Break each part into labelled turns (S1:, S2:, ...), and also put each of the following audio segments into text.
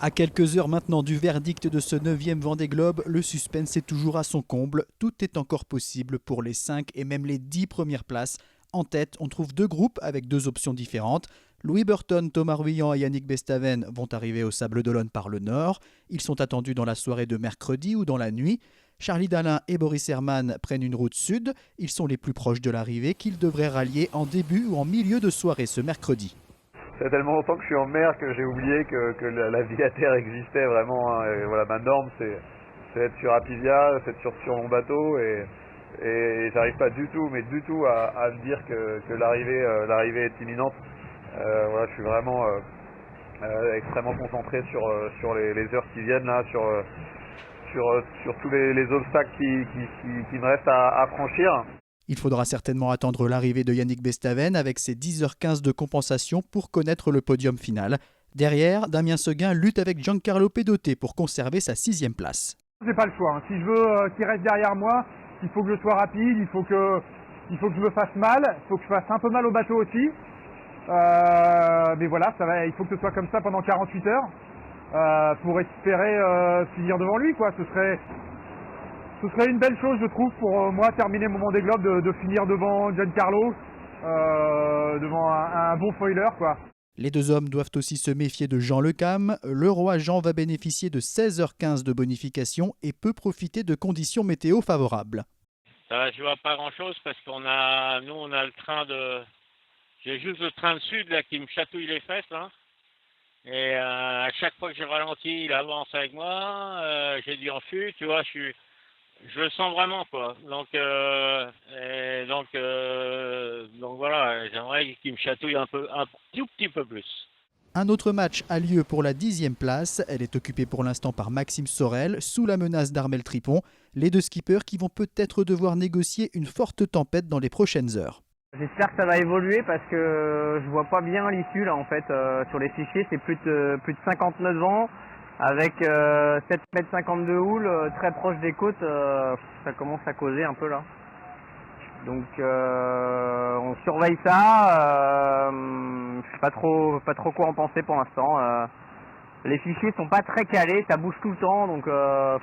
S1: À quelques heures maintenant du verdict de ce 9e Vendée Globe, le suspense est toujours à son comble. Tout est encore possible pour les 5 et même les 10 premières places. En tête, on trouve 2 groupes avec 2 options différentes. Louis Burton, Thomas Ruyant et Yannick Bestaven vont arriver au Sable d'Olonne par le nord. Ils sont attendus dans la soirée de mercredi ou dans la nuit. Charlie Dalin et Boris Herman prennent une route sud. Ils sont les plus proches de l'arrivée qu'ils devraient rallier en début ou en milieu de soirée ce mercredi.
S2: Ça fait tellement longtemps que je suis en mer que j'ai oublié que la vie à terre existait vraiment. Hein. Et voilà, ma norme, c'est être sur Apivia, c'est être sur mon bateau. Et j'arrive pas du tout, mais du tout à me dire que l'arrivée est imminente. Voilà, je suis vraiment extrêmement concentré sur les heures qui viennent là, sur tous les obstacles qui me restent à franchir.
S1: Il faudra certainement attendre l'arrivée de Yannick Bestaven avec ses 10h15 de compensation pour connaître le podium final. Derrière, Damien Seguin lutte avec Giancarlo Pedoté pour conserver sa 6e place.
S3: J'ai pas le choix. Si je veux qu'il reste derrière moi, il faut que je sois rapide, il faut que je me fasse mal, il faut que je fasse un peu mal au bateau aussi. Mais voilà, il faut que ce soit comme ça pendant 48 heures pour espérer finir devant lui, quoi. Ce serait une belle chose, je trouve, pour moi terminer mon Vendée Globe de finir devant Giancarlo, devant un bon foiler, quoi.
S1: Les 2 hommes doivent aussi se méfier de Jean Lecam. Le roi Jean va bénéficier de 16h15 de bonification et peut profiter de conditions météo favorables.
S4: Je vois pas grand-chose parce nous on a le train de... J'ai juste le train de sud là qui me chatouille les fesses là. Et à chaque fois que je ralentis, il avance avec moi. J'ai dit en fût, tu vois, je le sens vraiment quoi. Donc voilà, j'aimerais qu'il me chatouille un tout petit peu plus.
S1: Un autre match a lieu pour la 10e place. Elle est occupée pour l'instant par Maxime Sorel, sous la menace d'Armel Tripon. Les 2 skippers qui vont peut-être devoir négocier une forte tempête dans les prochaines heures.
S5: J'espère que ça va évoluer parce que je vois pas bien l'issue là en fait. Sur les fichiers, c'est plus de 50 nœuds de vent avec 7,52 m de houle, très proche des côtes. Ça commence à causer un peu là. Donc on surveille ça. Je sais pas trop quoi en penser pour l'instant. Les fichiers sont pas très calés, ça bouge tout le temps, donc je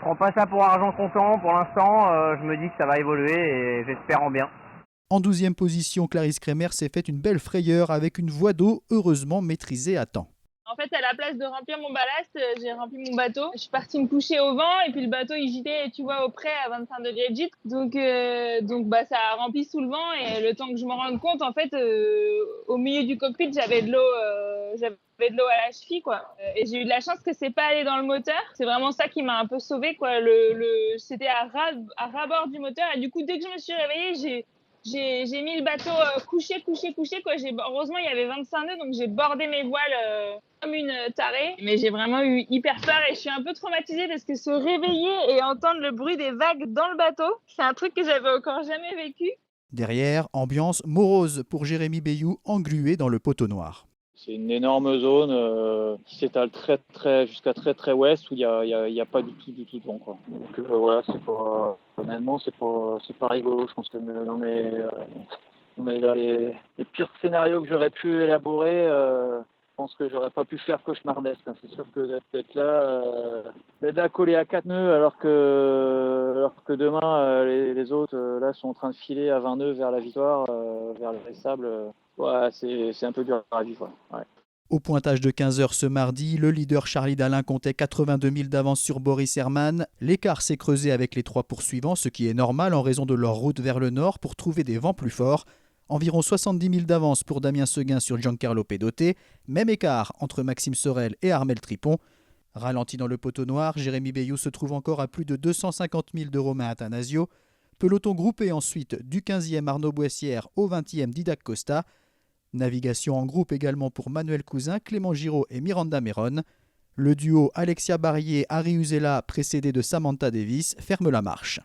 S5: prends pas ça pour argent comptant. Pour l'instant, je me dis que ça va évoluer et j'espère en bien.
S1: En 12e position, Clarisse Kremer s'est fait une belle frayeur avec une voie d'eau heureusement maîtrisée à temps.
S6: En fait, à la place de remplir mon ballast, j'ai rempli mon bateau. Je suis partie me coucher au vent et puis le bateau il gîtait, tu vois, au près à 25 degrés de gîte. Donc ça a rempli sous le vent et le temps que je me rende compte, en fait, au milieu du cockpit, j'avais de l'eau à la cheville, quoi. Et j'ai eu de la chance que c'est pas allé dans le moteur. C'est vraiment ça qui m'a un peu sauvée, quoi. C'était à ras-bord du moteur et du coup, dès que je me suis réveillée, j'ai mis le bateau couché quoi. Heureusement il y avait 25 nœuds donc j'ai bordé mes voiles comme une tarée, mais j'ai vraiment eu hyper peur et je suis un peu traumatisée parce que se réveiller et entendre le bruit des vagues dans le bateau, c'est un truc que j'avais encore jamais vécu.
S1: Derrière, ambiance morose pour Jérémy Bayou, englué dans le poteau noir.
S7: C'est une énorme zone qui s'étale jusqu'à très ouest où il y a pas du tout de vent, quoi. Donc voilà, honnêtement c'est pas rigolo. Je pense que dans les pires scénarios que j'aurais pu élaborer, je pense que j'aurais pas pu faire cauchemardesque. Hein. C'est sûr que d'être là collé à 4 nœuds alors que demain les autres là sont en train de filer à 20 nœuds vers la victoire, vers les sables. Ouais, c'est un peu dur à vivre. Ouais.
S1: Au pointage de 15h ce mardi, le leader Charlie Dalin comptait 82 000 d'avance sur Boris Herman. L'écart s'est creusé avec les 3 poursuivants, ce qui est normal en raison de leur route vers le nord pour trouver des vents plus forts. Environ 70 000 d'avance pour Damien Seguin sur Giancarlo Pedoté. Même écart entre Maxime Sorel et Armel Tripon. Ralenti dans le poteau noir, Jérémy Bayou se trouve encore à plus de 250 000 de Romain Attanasio. Peloton groupé ensuite du 15e Arnaud Boissière au 20e Didac Costa. Navigation en groupe également pour Manuel Cousin, Clément Giraud et Miranda Meron. Le duo Alexia Barrier-Harry Uzela, précédé de Samantha Davis, ferme la marche.